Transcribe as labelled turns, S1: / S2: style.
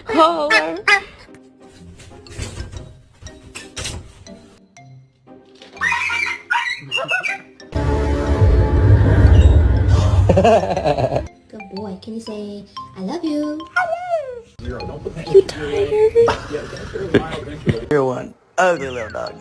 S1: Holler.
S2: Good boy. Can you say, I love you?
S1: You tired? You're one ugly little dog.